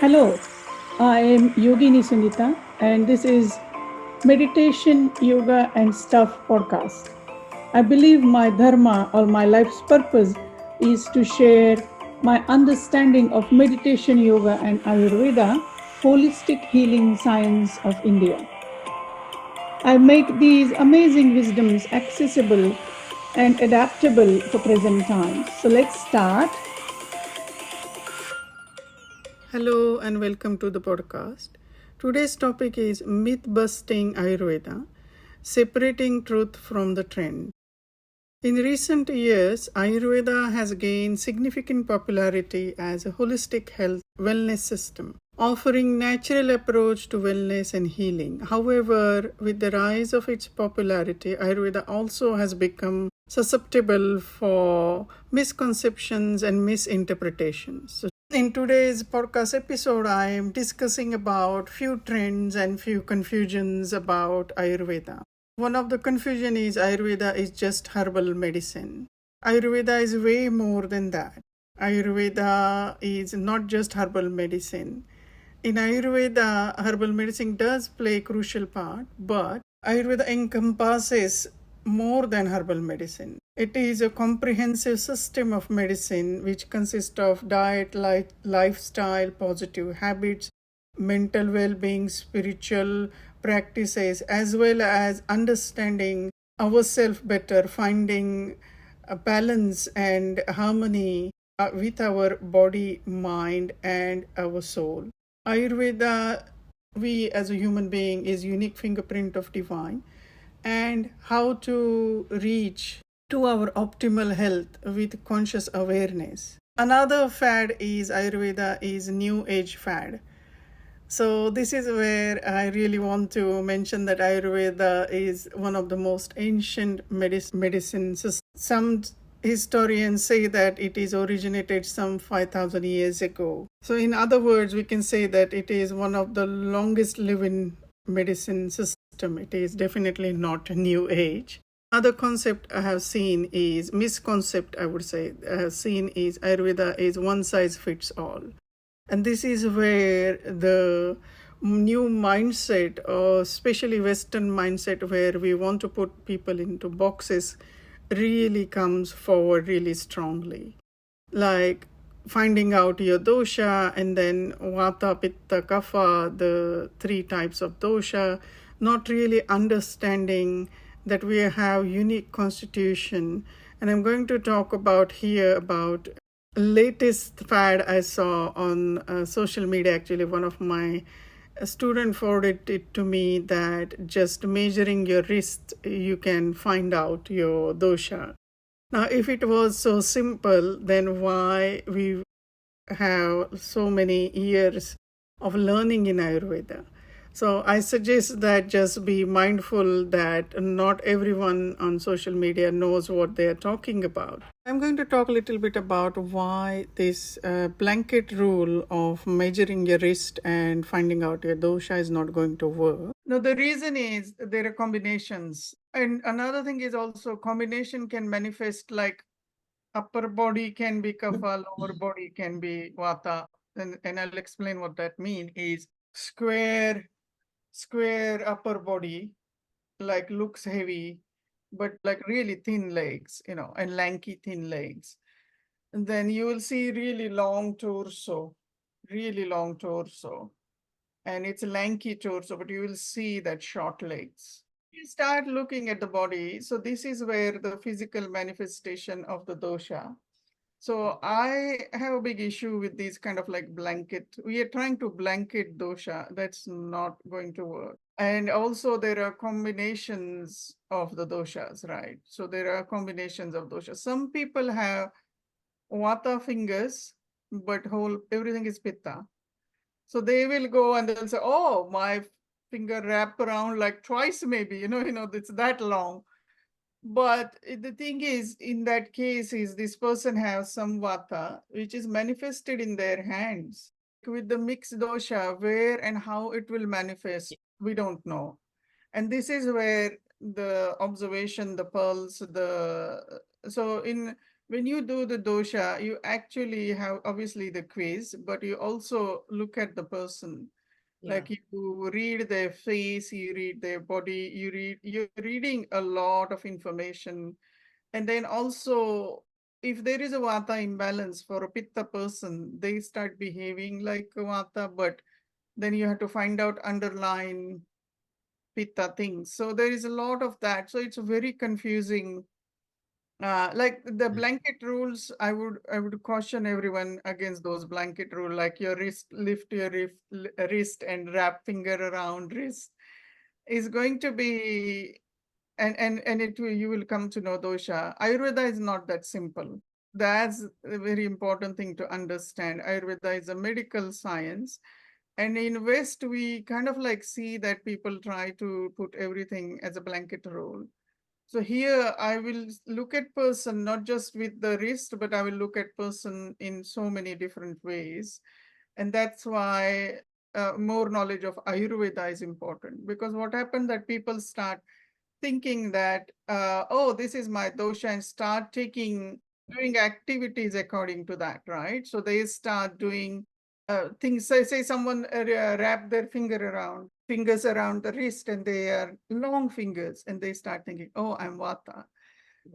Hello, I am Yogini Sunita, and this is Meditation, Yoga, and Stuff podcast. I believe my dharma or my life's purpose is to share my understanding of meditation, yoga, and Ayurveda, holistic healing science of India. I make these amazing wisdoms accessible and adaptable for present times. So let's start. Hello and welcome to the podcast. Today's topic is Mythbusting Ayurveda, separating truth from the trend. In recent years, Ayurveda has gained significant popularity as a holistic health wellness system, offering natural approach to wellness and healing. However, with the rise of its popularity, Ayurveda also has become susceptible for misconceptions and misinterpretations. So in today's podcast episode, I am discussing about few trends and few confusions about Ayurveda. One of the confusion is Ayurveda is just herbal medicine. Ayurveda is way more than that. Ayurveda is not just herbal medicine. In Ayurveda, herbal medicine does play a crucial part, but Ayurveda encompasses more than herbal medicine. It is a comprehensive system of medicine which consists of diet, lifestyle, positive habits, mental well-being, spiritual practices, as well as understanding ourselves better, finding a balance and harmony with our body, mind, and our soul. Ayurveda, we as a human being, is unique fingerprint of divine, and how to reach to our optimal health with conscious awareness. Another fad is Ayurveda is new age fad. So this is where I really want to mention that Ayurveda is one of the most ancient medicines. Some historians say that it is originated some 5,000 years ago. So in other words, we can say that it is one of the longest living medicine system. It is definitely not a new age. Other concept I have seen is misconcept, I would say, I have seen is Ayurveda is one size fits all. And this is where the new mindset, or especially Western mindset, where we want to put people into boxes, really comes forward really strongly. Like finding out your dosha and then vata, pitta, kapha, the three types of dosha, not really understanding that we have unique constitution. And I'm going to talk about here about latest fad I saw on social media. Actually, one of my student forwarded it to me that just measuring your wrist, you can find out your dosha. Now, if it was so simple, then why we have so many years of learning in Ayurveda? So I suggest that just be mindful that not everyone on social media knows what they are talking about. I'm going to talk a little bit about why this blanket rule of measuring your wrist and finding out your dosha is not going to work. No, the reason is there are combinations. And another thing is also combination can manifest like upper body can be kapha, lower body can be vata. And I'll explain what that means is square upper body, like looks heavy, but like really thin legs, and lanky thin legs. And then you will see really long torso, and it's a lanky torso, but you will see that short legs. You start looking at the body. So this is where the physical manifestation of the dosha. So I have a big issue with these kind of like blanket. We are trying to blanket dosha. That's not going to work. And also there are combinations of the doshas, right? So there are combinations of doshas. Some people have vata fingers, but whole everything is pitta. So they will go and they'll say, oh, my finger wrap around like twice maybe, it's that long. But the thing is, in that case, is this person has some vata, which is manifested in their hands. With the mixed dosha, where and how it will manifest, we don't know. And this is where the observation, the pulse, so in when you do the dosha, you actually have obviously the quiz, but you also look at the person. Yeah. Like you read their face, you read their body, you're reading a lot of information. And then also, if there is a vata imbalance for a pitta person, they start behaving like a vata, but then you have to find out underlying pitta things. So there is a lot of that. So it's very confusing. Like the blanket rules, I would caution everyone against those blanket rule. Like your wrist, lift your wrist and wrap finger around wrist is going to be, and you will come to know dosha. Ayurveda is not that simple. That's a very important thing to understand. Ayurveda is a medical science, and in West we kind of like see that people try to put everything as a blanket rule. So here I will look at person not just with the wrist, but I will look at person in so many different ways. And that's why more knowledge of Ayurveda is important, because what happened that people start thinking that, oh, this is my dosha, and start doing activities according to that, right? So they start doing things. Say someone wrap their fingers around the wrist, and they are long fingers, and they start thinking, oh, I'm vata.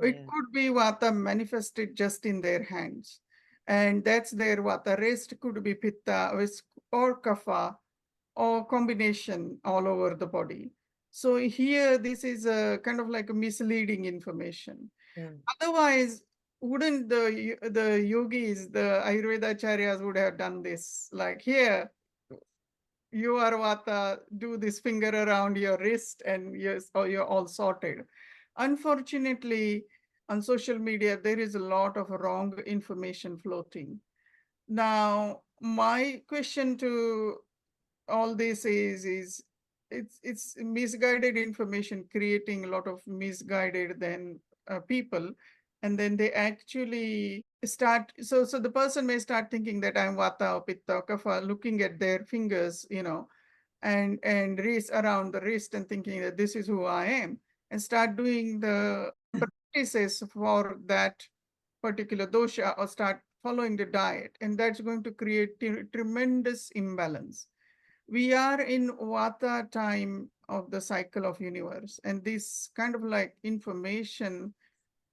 It Yeah. could be vata manifested just in their hands, and that's their vata. Rest could be pitta or kapha, or combination all over the body. So here, this is a kind of like a misleading information. Yeah. Otherwise, wouldn't the yogis, the Ayurveda acharyas would have done this? Like here, you are Vata, do this finger around your wrist, and yes, oh, you're all sorted. Unfortunately, on social media, there is a lot of wrong information floating. Now, my question to all this is it's misguided information creating a lot of misguided then people, and then they actually start, so the person may start thinking that I'm vata or pitta or kapha, looking at their fingers, and wrist around the wrist, and thinking that this is who I am, and start doing the practices for that particular dosha, or start following the diet, and that's going to create tremendous imbalance. We are in vata time of the cycle of universe, and this kind of like information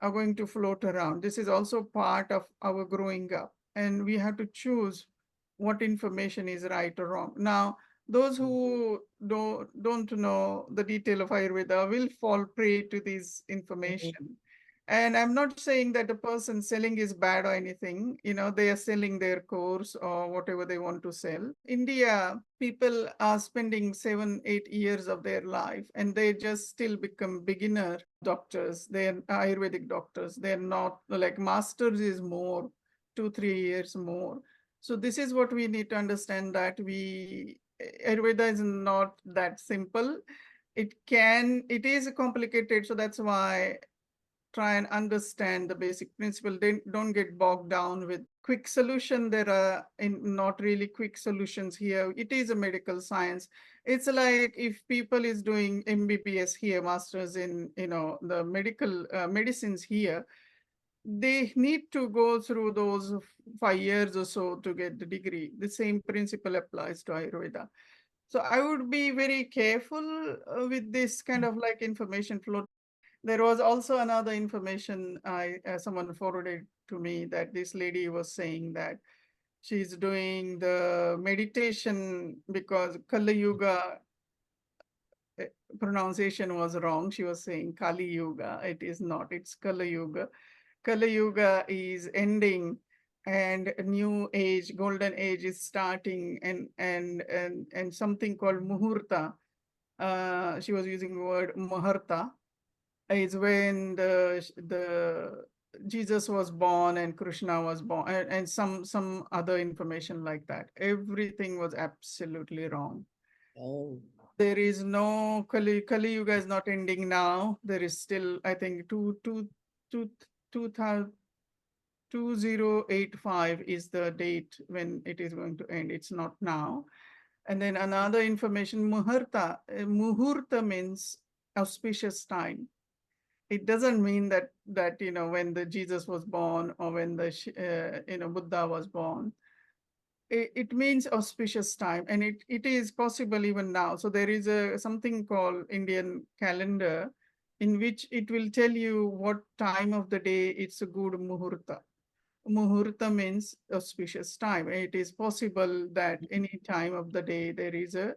are going to float around. This is also part of our growing up, and we have to choose what information is right or wrong. Now, those who don't know the detail of Ayurveda will fall prey to this Mhm. information. And I'm not saying that the person selling is bad or anything. They are selling their course or whatever they want to sell. India, people are spending 7, 8 years of their life, and they just still become beginner doctors. They're Ayurvedic doctors. They're not like masters is more, 2, 3 years more. So this is what we need to understand, that Ayurveda is not that simple. It is complicated. So that's why try and understand the basic principle. Don't get bogged down with quick solution. There are not really quick solutions here. It is a medical science. It's like if people is doing MBBS here, masters in the medical medicines here, they need to go through those 5 years or so to get the degree. The same principle applies to Ayurveda. So I would be very careful with this kind of like information flow. There was also another information someone forwarded to me, that this lady was saying that she's doing the meditation because Kali Yuga pronunciation was wrong. She was saying Kali Yuga. It is not. It's Kali Yuga. Kali Yuga is ending, and a new age, golden age is starting, and something called Muhurta. She was using the word Muhurta, is when the Jesus was born and Krishna was born, and some other information like that. Everything was absolutely wrong. Oh. There is no Kali Yuga is not ending now. There is still, I think, two, 2085 is the date when it is going to end. It's not now. And then another information, Muhurta. Muhurta means auspicious time. It doesn't mean that when the Jesus was born or when the Buddha was born. It means auspicious time, and it is possible even now. So there is a something called Indian calendar, in which it will tell you what time of the day it's a good muhurta. Muhurta means auspicious time. It is possible that any time of the day there is a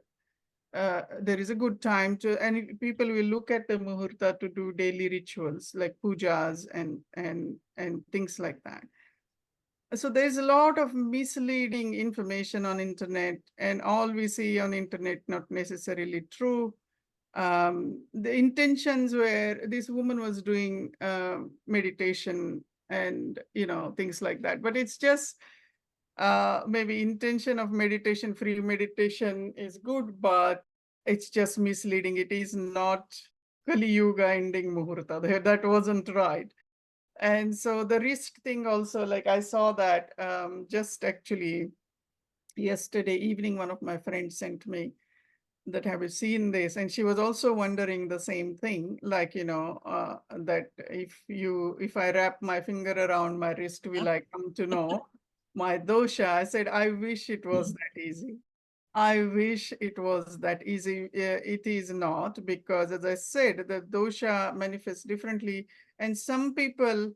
good time to, and people will look at the muhurta to do daily rituals like pujas and things like that. So there's a lot of misleading information on internet, and all we see on internet not necessarily true. The intentions were this woman was doing meditation and things like that, but it's just maybe intention of meditation, free meditation is good, but it's just misleading. It is not Kali Yuga ending Muhurta. That wasn't right. And so the risk thing also, like I saw that just actually yesterday evening, one of my friends sent me that have you seen this, and she was also wondering the same thing, like that if I wrap my finger around my wrist, will I come to know my dosha? I said, I wish it was that easy. I wish it was that easy. It is not, because as I said, the dosha manifests differently. And some people,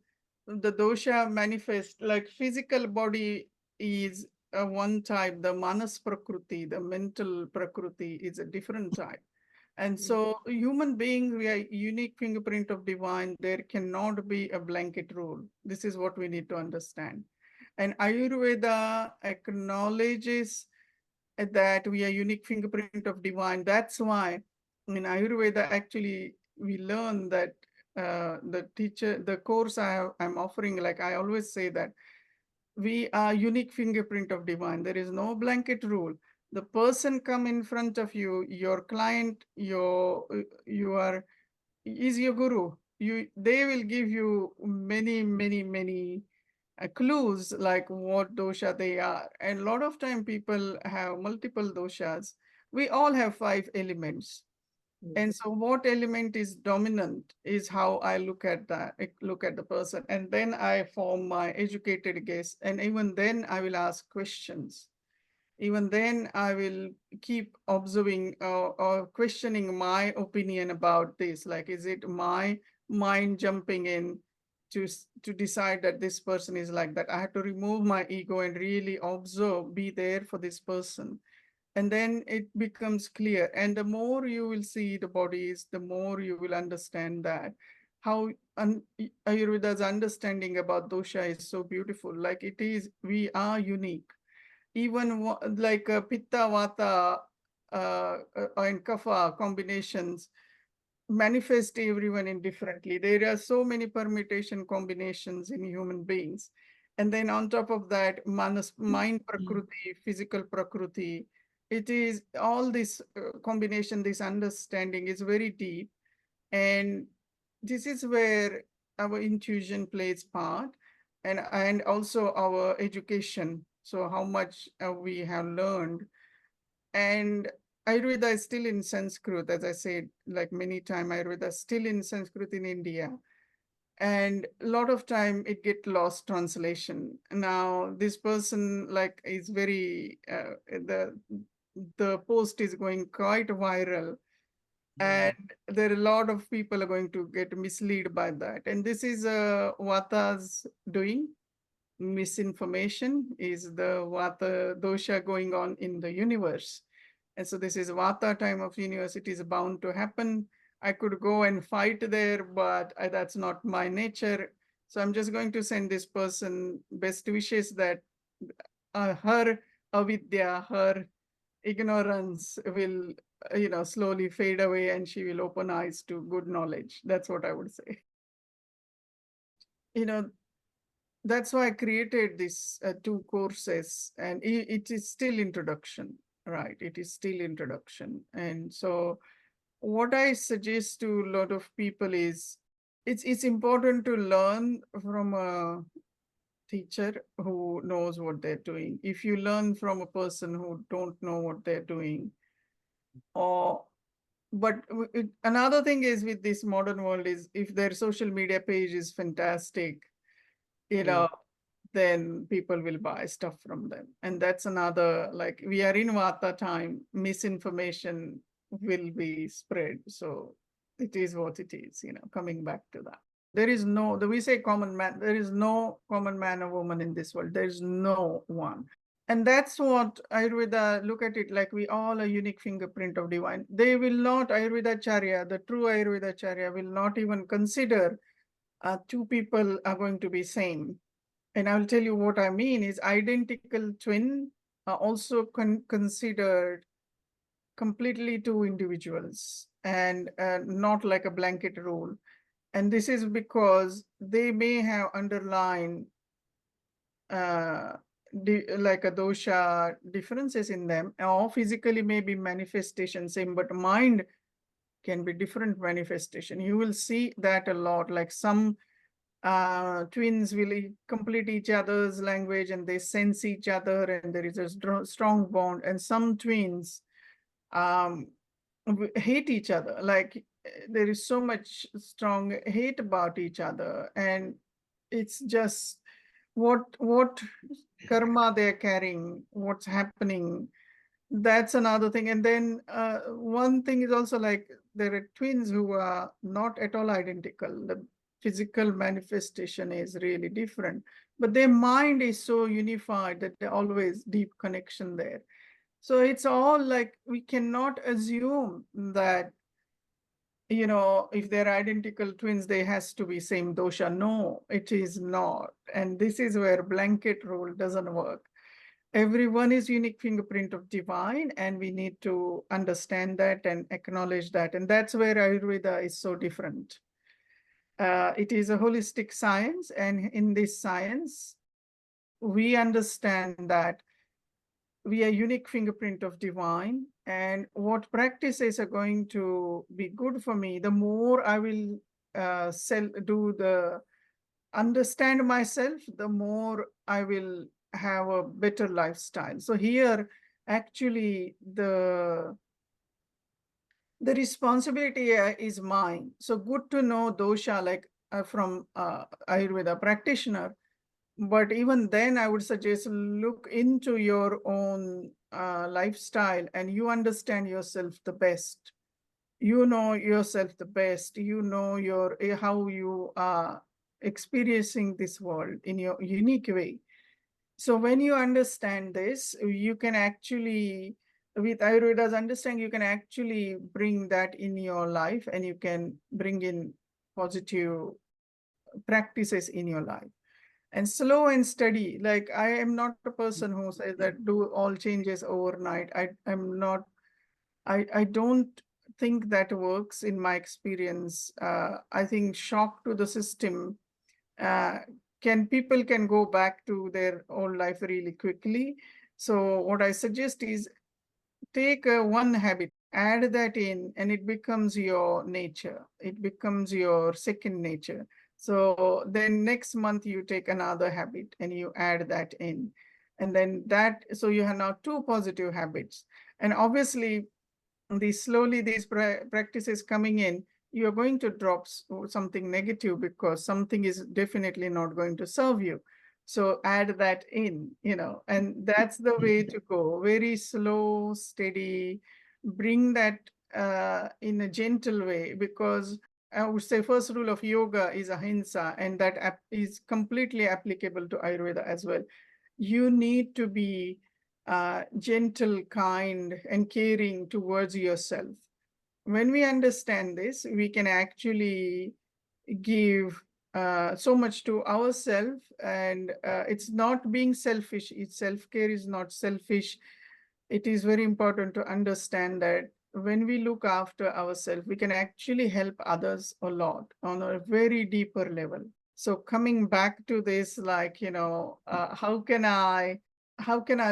the dosha manifest like physical body is one type, the manas prakriti, the mental prakriti is a different type. And so human beings, we are unique fingerprint of divine. There cannot be a blanket rule. This is what we need to understand. And Ayurveda acknowledges that we are unique fingerprint of divine. That's why in Ayurveda, actually, we learn that the course I'm offering, like I always say that we are unique fingerprint of divine. There is no blanket rule. The person come in front of you, your client, you are is your guru. They will give you many clues like what dosha they are. And a lot of time people have multiple doshas. We all have 5 elements. And so what element is dominant is how I look at the person. And then I form my educated guess. And even then I will ask questions. Even then I will keep observing or questioning my opinion about this. Like, is it my mind jumping in to decide that this person is like that? I have to remove my ego and really observe, be there for this person. And then it becomes clear. And the more you will see the bodies, the more you will understand that how Ayurveda's understanding about dosha is so beautiful. Like it is, we are unique. Even like pitta, vata, and kapha combinations manifest everyone in differently. There are so many permutation combinations in human beings. And then on top of that, mind prakriti, physical prakriti, it is all this combination, this understanding is very deep. And this is where our intuition plays part, and also our education. So how much we have learned. And Ayurveda is still in Sanskrit, as I said, like many times, Ayurveda is still in Sanskrit in India. And a lot of time it get lost translation. Now this person like is very, the post is going quite viral. And there are a lot of people are going to get misled by that. And this is Vata's doing. Misinformation is the Vata dosha going on in the universe. And so this is Vata time of universe. It is bound to happen. I could go and fight there, but that's not my nature. So I'm just going to send this person best wishes that her avidya, her ignorance will, slowly fade away, and she will open eyes to good knowledge. That's what I would say. You know, that's why I created these 2 courses, and it is still introduction, right? It is still introduction. And so what I suggest to a lot of people is it's important to learn from a teacher who knows what they're doing. If you learn from a person who don't know what they're doing, or but another thing is with this modern world is if their social media page is fantastic, then people will buy stuff from them. And that's another, like, we are in Vata time, misinformation will be spread. So it is what it is, coming back to that. There is no, we say common man, there is no common man or woman in this world. There is no one. And that's what Ayurveda, look at it like we all a unique fingerprint of divine. They will not, Ayurveda Charya, the true Ayurveda Charya will not even consider two people are going to be same. And I'll tell you what I mean is identical twin are also considered completely two individuals and not like a blanket rule. And this is because they may have underlying like a dosha differences in them, or physically maybe manifestation same, but mind can be different manifestation. You will see that a lot, like some twins will complete each other's language and they sense each other and there is a strong bond. And some twins hate each other, like there is so much strong hate about each other, and it's just what karma they're carrying, what's happening. That's another thing. And then one thing is also like there are twins who are not at all identical. The physical manifestation is really different, but their mind is so unified that there always deep connection there. So it's all like we cannot assume that if they're identical twins, they has to be same dosha. No, it is not. And this is where blanket rule doesn't work. Everyone is unique fingerprint of divine, and we need to understand that and acknowledge that. And that's where Ayurveda is so different. It is a holistic science, and in this science, we understand that we are unique fingerprint of divine, and what practices are going to be good for me, the more I will understand myself, the more I will have a better lifestyle. So here, actually, the responsibility is mine. So good to know dosha, like from Ayurveda practitioner. But even then, I would suggest look into your own lifestyle and you understand yourself the best. You know yourself the best. You know how you are experiencing this world in your unique way. So when you understand this, you can actually, with Ayurveda's understanding, you can actually bring that in your life and you can bring in positive practices in your life. And slow and steady, like I am not a person who says that do all changes overnight. I don't think that works in my experience. I think shock to the system, people can go back to their old life really quickly. So what I suggest is take one habit, add that in, and it becomes your nature. It becomes your second nature. So then next month you take another habit and you add that in. And then so you have now two positive habits. And obviously, slowly these practices coming in, you're going to drop something negative because something is definitely not going to serve you. So add that in, and that's the way to go. Very slow, steady, bring that in a gentle way, because I would say first rule of yoga is ahimsa, and that is completely applicable to Ayurveda as well. You need to be gentle, kind, and caring towards yourself. When we understand this, we can actually give so much to ourselves, and it's not being selfish. Self-care is not selfish. It is very important to understand that when we look after ourselves, we can actually help others a lot on a very deeper level. So coming back to this, like, how can I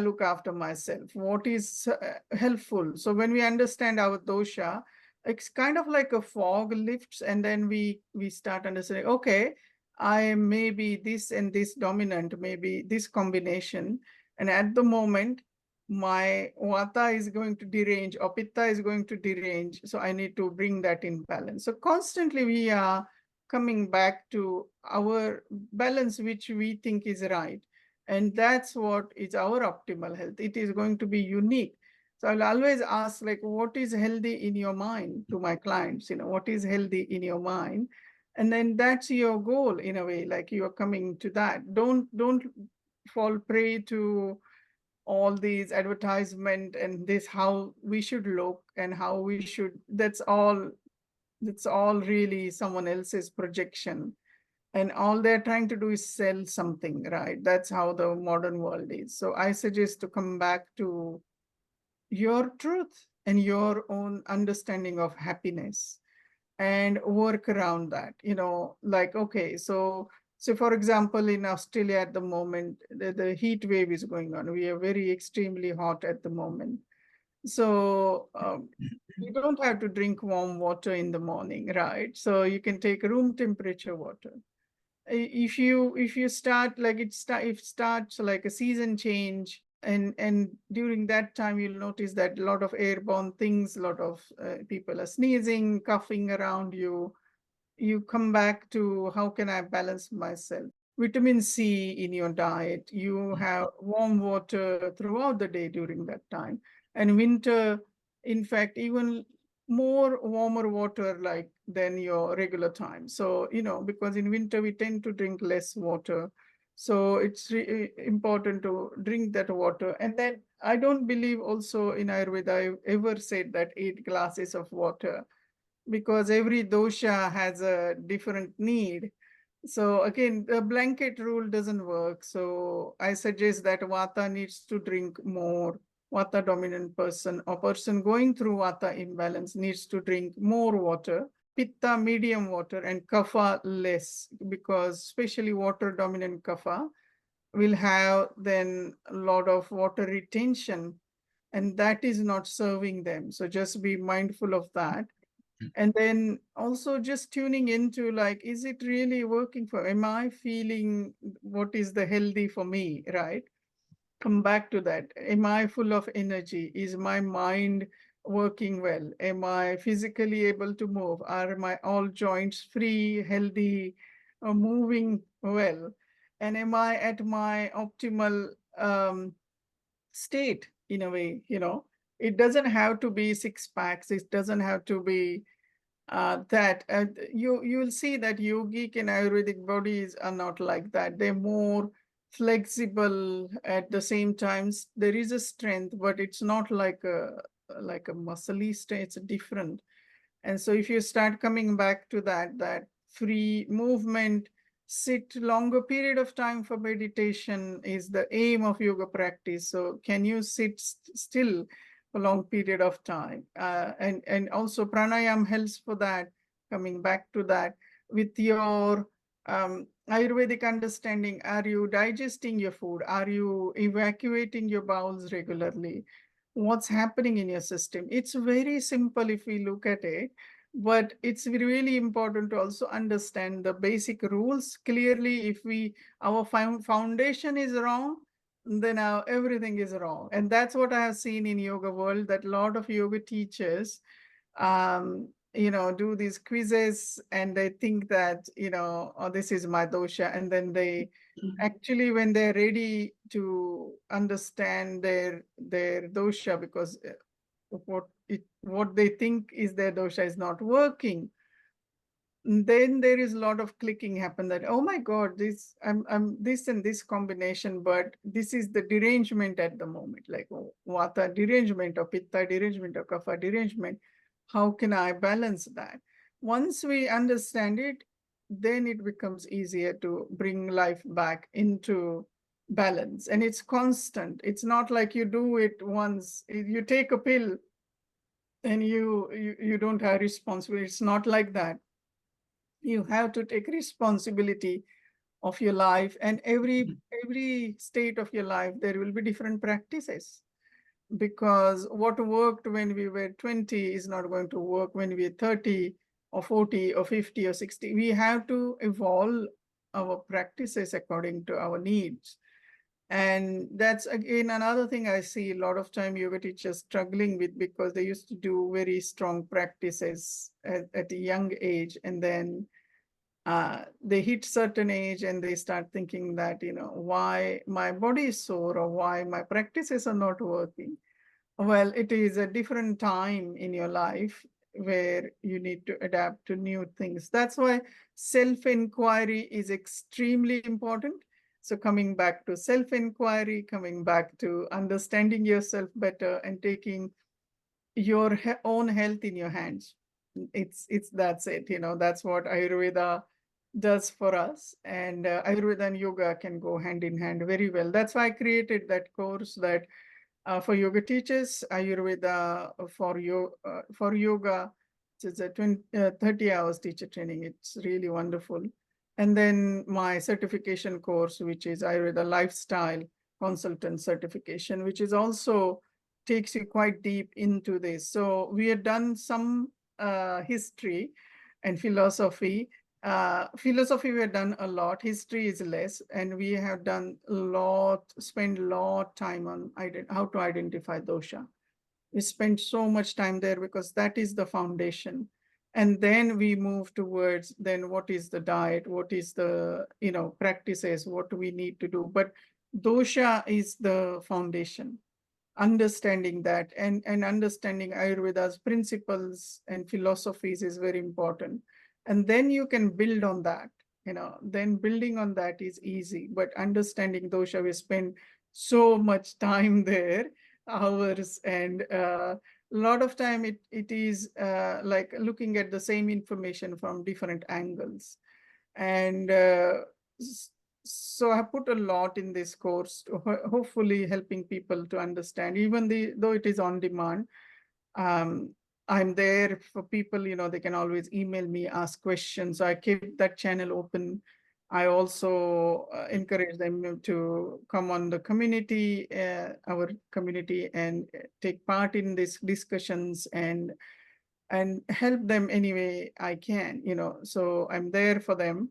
look after myself? What is helpful? So when we understand our dosha, it's kind of like a fog lifts, and then we start understanding, okay, I may be this and this dominant, maybe this combination. And at the moment, my vata is going to derange or pitta is going to derange. So I need to bring that in balance. So constantly we are coming back to our balance, which we think is right. And that's what is our optimal health. It is going to be unique. So I'll always ask, like, what is healthy in your mind to my clients? What is healthy in your mind? And then that's your goal in a way, like you are coming to that. Don't fall prey to all these advertisement and this how we should look and how we should. That's all really someone else's projection, and all they're trying to do is sell something, right? That's how the modern world is. So I suggest to come back to your truth and your own understanding of happiness and work around that. Like, okay, so for example, in Australia at the moment, the heat wave is going on. We are very extremely hot at the moment. So you don't have to drink warm water in the morning, right? So you can take room temperature water. If you start like if starts like a season change, and during that time you'll notice that a lot of airborne things, a lot of people are sneezing, coughing around you. You come back to how can I balance myself? Vitamin C in your diet. You have warm water throughout the day during that time. And winter, in fact, even more warmer water like than your regular time. So, because in winter we tend to drink less water. So it's important to drink that water. And then I don't believe also in Ayurveda I ever said that 8 glasses of water, because every dosha has a different need. So again, the blanket rule doesn't work. So I suggest that vata needs to drink more. Vata dominant person or person going through vata imbalance needs to drink more water. Pitta medium water and kapha less, because especially water dominant kapha will have then a lot of water retention, and that is not serving them. So just be mindful of that. And then also just tuning into, like, is it really working for, am I feeling what is the healthy for me, right? Come back to that. Am I full of energy? Is my mind working well? Am I physically able to move? Are my all joints free, healthy, moving well? And am I at my optimal state in a way? It doesn't have to be 6 packs. It doesn't have to be that you'll see that yogic and Ayurvedic bodies are not like that. They're more flexible. At the same time, there is a strength, but it's not like a muscly strength. It's different. And so if you start coming back to that free movement, sit longer period of time for meditation is the aim of yoga practice. So can you sit still for long period of time? And also pranayam helps for that. Coming back to that, with your Ayurvedic understanding, are you digesting your food? Are you evacuating your bowels regularly? What's happening in your system? It's very simple if we look at it, but it's really important to also understand the basic rules clearly. If our foundation is wrong, then everything is wrong. And that's what I have seen in yoga world, that a lot of yoga teachers do these quizzes, and they think that, oh, this is my dosha. And then they actually, when they're ready to understand their dosha, because what they think is their dosha is not working, then there is a lot of clicking happen, that, oh my God, I'm this and this combination, but this is the derangement at the moment, like vata derangement or pitta derangement or kapha derangement. How can I balance that? Once we understand it, then it becomes easier to bring life back into balance. And it's constant. It's not like you do it once, you take a pill and you don't have responsibility. It's not like that. You have to take responsibility of your life, and every state of your life there will be different practices, because what worked when we were 20 is not going to work when we're 30 or 40 or 50 or 60. We have to evolve our practices according to our needs. And that's again another thing I see a lot of time yoga teachers struggling with, because they used to do very strong practices at a young age, and then they hit certain age and they start thinking that, why my body is sore or why my practices are not working. Well, it is a different time in your life where you need to adapt to new things. That's why self-inquiry is extremely important. So coming back to self-inquiry, coming back to understanding yourself better and taking your own health in your hands. It's that's it. That's what Ayurveda does for us, and Ayurveda and yoga can go hand in hand very well. That's why I created that course that for yoga teachers, Ayurveda for yoga. It's a 30 hours teacher training. It's really wonderful. And then my certification course, which is Ayurveda lifestyle consultant certification, which is also takes you quite deep into this. So we have done some history and philosophy. Philosophy we have done a lot, history is less, and we have done spend a lot time on how to identify dosha. We spend so much time there because that is the foundation. And then we move towards then what is the diet, what is the practices, what do we need to do. But dosha is the foundation. Understanding that and understanding Ayurveda's principles and philosophies is very important. And then you can build on that. Then building on that is easy. But understanding dosha, we spend so much time there, hours, and a lot of time it is like looking at the same information from different angles. And so I put a lot in this course, hopefully helping people to understand, even though it is on demand. um, I'm there for people, they can always email me, ask questions. So I keep that channel open. I also encourage them to come on the community, our community, and take part in these discussions and help them any way I can, so I'm there for them,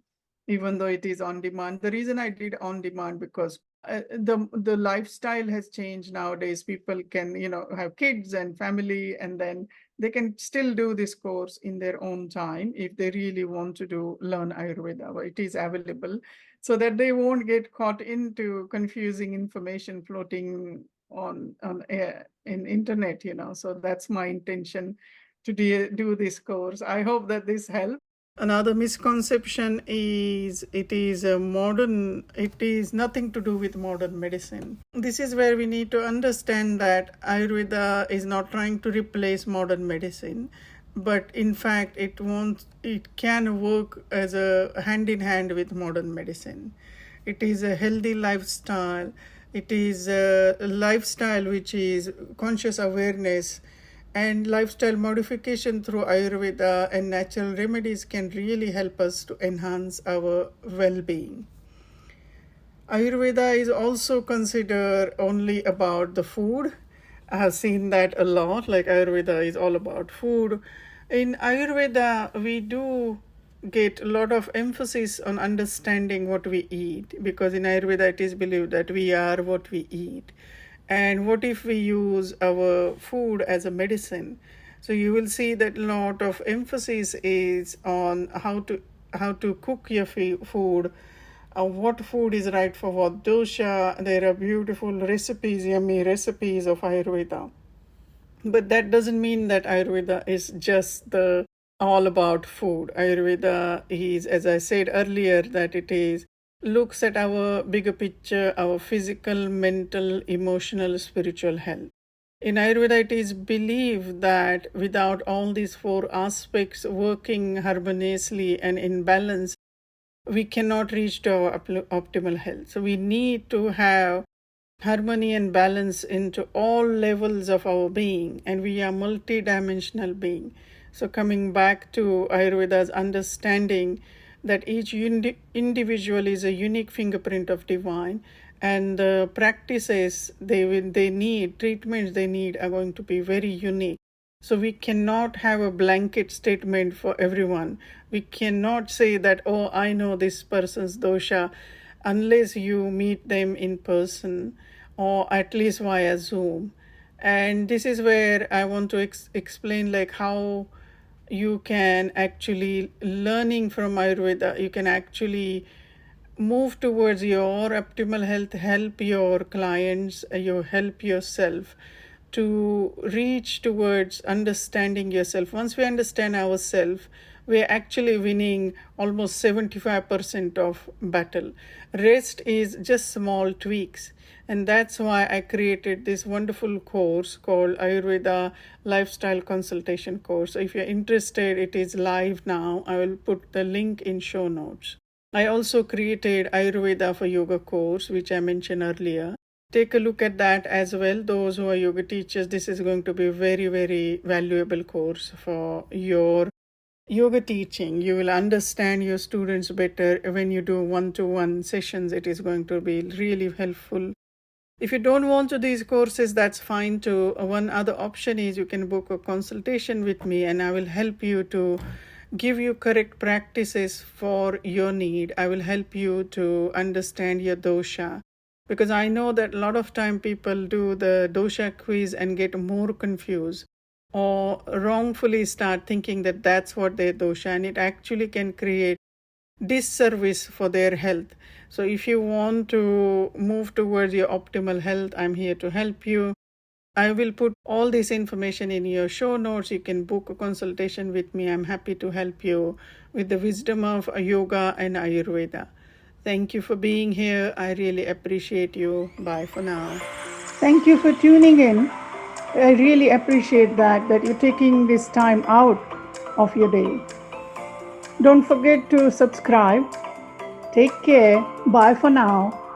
even though it is on demand. The reason I did on demand because the lifestyle has changed nowadays. People can, have kids and family, and then they can still do this course in their own time if they really want to learn Ayurveda. It is available so that they won't get caught into confusing information floating on air in internet, so that's my intention to do this course. I hope that this helps. Another misconception is it is nothing to do with modern medicine. This is where we need to understand that Ayurveda is not trying to replace modern medicine, but in fact it can work as a hand in hand with modern medicine. It is a healthy lifestyle. It is a lifestyle which is conscious awareness, and lifestyle modification through Ayurveda and natural remedies can really help us to enhance our well-being. Ayurveda is also considered only about the food. I have seen that a lot, like Ayurveda is all about food. In Ayurveda, we do get a lot of emphasis on understanding what we eat, because in Ayurveda it is believed that we are what we eat. And what if we use our food as a medicine? So you will see that a lot of emphasis is on how to cook your food, what food is right for what dosha. There are beautiful recipes, yummy recipes of Ayurveda. But that doesn't mean that Ayurveda is just the all about food. Ayurveda is, as I said earlier, that it is looks at our bigger picture, our physical, mental, emotional, spiritual health. In Ayurveda, it is believed that without all these four aspects working harmoniously and in balance, we cannot reach to our optimal health. So we need to have harmony and balance into all levels of our being, and we are multi-dimensional being. So coming back to Ayurveda's understanding that each individual is a unique fingerprint of divine, and the practices they need, treatments they need, are going to be very unique. So we cannot have a blanket statement for everyone. We cannot say that, oh, I know this person's dosha, unless you meet them in person or at least via Zoom. And this is where I want to explain like how you can actually learning from Ayurveda, you can actually move towards your optimal health, help your clients, you help yourself to reach towards understanding yourself. Once we understand ourselves, we're actually winning almost 75% of battle. Rest is just small tweaks. And that's why I created this wonderful course called Ayurveda Lifestyle Consultation Course. So if you're interested, it is live now. I will put the link in show notes. I also created Ayurveda for Yoga course, which I mentioned earlier. Take a look at that as well. Those who are yoga teachers, this is going to be a very, very valuable course for your yoga teaching. You will understand your students better when you do one-to-one sessions. It is going to be really helpful. If you don't want to these courses, that's fine too. One other option is you can book a consultation with me and I will help you to give you correct practices for your need. I will help you to understand your dosha. Because I know that a lot of time people do the dosha quiz and get more confused or wrongfully start thinking that that's what their dosha, and it actually can create disservice for their health. So if you want to move towards your optimal health, I'm here to help you. I will put all this information in your show notes. You can book a consultation with me. I'm happy to help you with the wisdom of yoga and Ayurveda. Thank you for being here. I really appreciate you. Bye for now. Thank you for tuning in. I really appreciate that you're taking this time out of your day. Don't forget to subscribe. Take care. Bye for now.